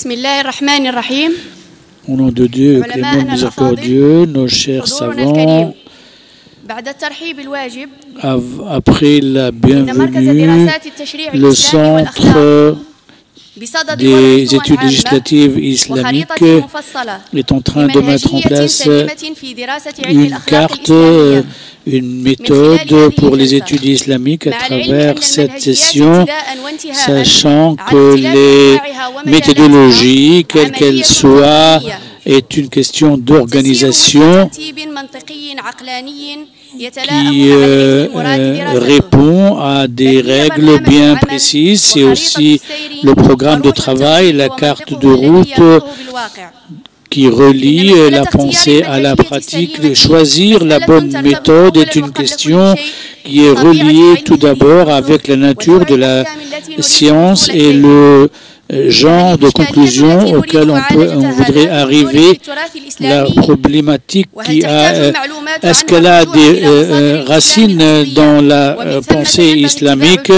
Bismillahirrahmanirrahim. Au nom de Dieu, le clément miséricordieux, nos chers savants, après la bienvenue, le centre des études législatives islamiques est en train de mettre en place une carte, une méthode pour les études islamiques à travers cette session, sachant que les méthodologies, quelles qu'elles soient, est une question d'organisation qui répond à des règles bien précises. C'est aussi le programme de travail, la carte de route qui relie la pensée à la pratique. Choisir la bonne méthode est une question qui est reliée tout d'abord avec la nature de la science et le genre de conclusion auquel on voudrait arriver. La problématique est-ce qu'elle a des racines dans la pensée islamique,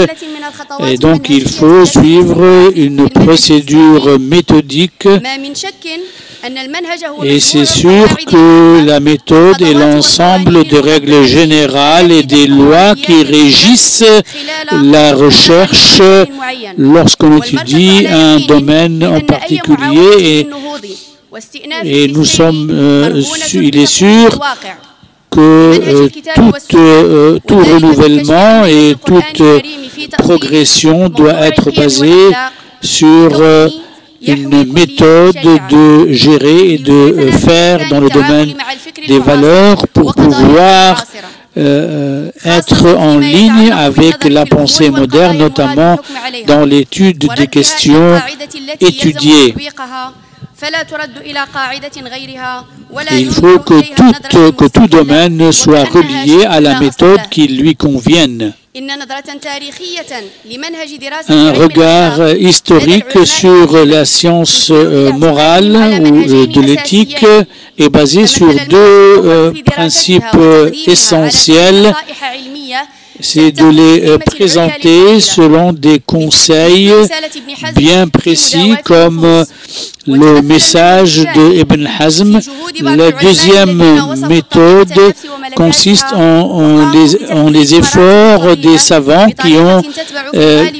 et donc il faut suivre une procédure méthodique. Et c'est sûr que la méthode est l'ensemble des règles générales et des lois qui régissent la recherche lorsqu'on étudie un domaine en particulier. Et nous sommes, il est sûr que tout renouvellement et toute progression doit être basée sur une méthode de gérer et de faire dans le domaine des valeurs pour pouvoir être en ligne avec la pensée moderne, notamment dans l'étude des questions étudiées. Et il faut que tout domaine soit relié à la méthode qui lui convienne. Un regard historique sur la science morale ou de l'éthique est basé sur deux principes essentiels. C'est de les présenter selon des conseils bien précis comme le message de Ibn Hazm. La deuxième méthode consiste en les efforts des savants qui ont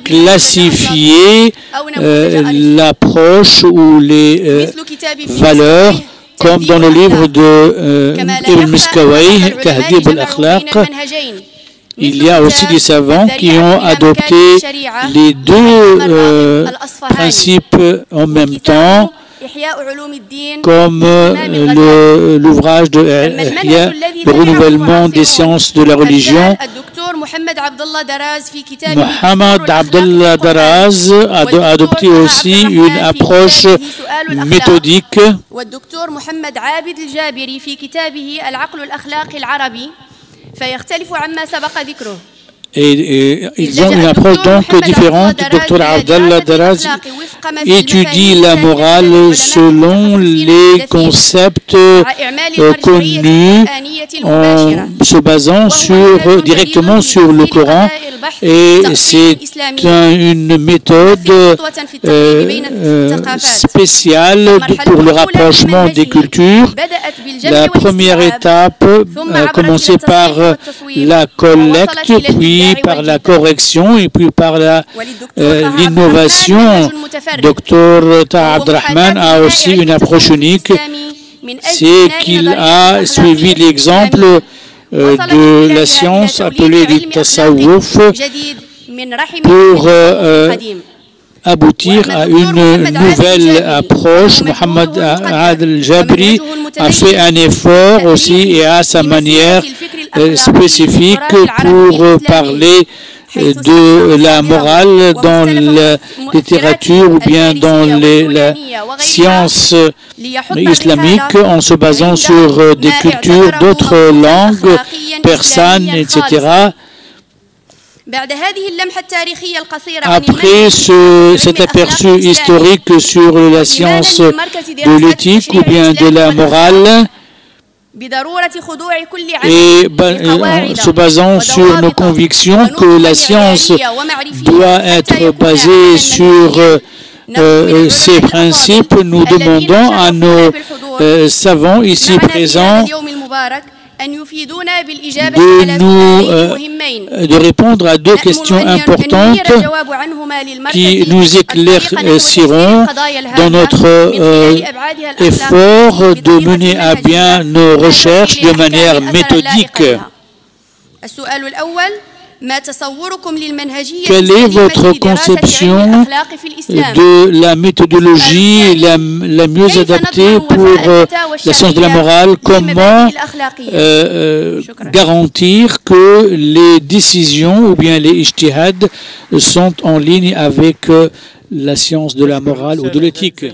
classifié l'approche ou les valeurs, comme dans le livre de Ibn Miskawayh, Tahdhib al-Akhlaq. Il y a aussi des savants qui ont adopté les deux principes en même temps, comme l'ouvrage de le renouvellement des sciences de la religion. Mohamed Abdullah Daraz a adopté aussi une approche méthodique. Et ils ont une approche donc différente. Dr Abdallah Daraz étudie la morale selon les concepts connus en se basant directement sur le Coran, et c'est une méthode spéciale pour le rapprochement des cultures. La première étape a commencé par la collecte, puis par la correction et puis par l'innovation. Dr Taha Abdrahman a aussi une approche unique, c'est qu'il a suivi l'exemple de la science appelée le tasawwuf pour aboutir à une nouvelle approche. Mohamed Adel Jabri a fait un effort aussi et à sa manière spécifique pour parler de la morale dans la littérature ou bien dans la science islamique, en se basant sur des cultures d'autres langues, persanes, etc. Après cet aperçu historique sur la science de l'éthique ou bien de la morale, et en se basant sur nos convictions que la science doit être basée sur ces principes, nous demandons à nos savants ici présents de répondre à deux questions importantes qui nous éclairciront dans notre effort de mener à bien nos recherches de manière méthodique. Quelle est votre conception de la méthodologie la mieux adaptée pour la science de la morale? Comment garantir que les décisions ou bien les ijtihad sont en ligne avec la science de la morale ou de l'éthique?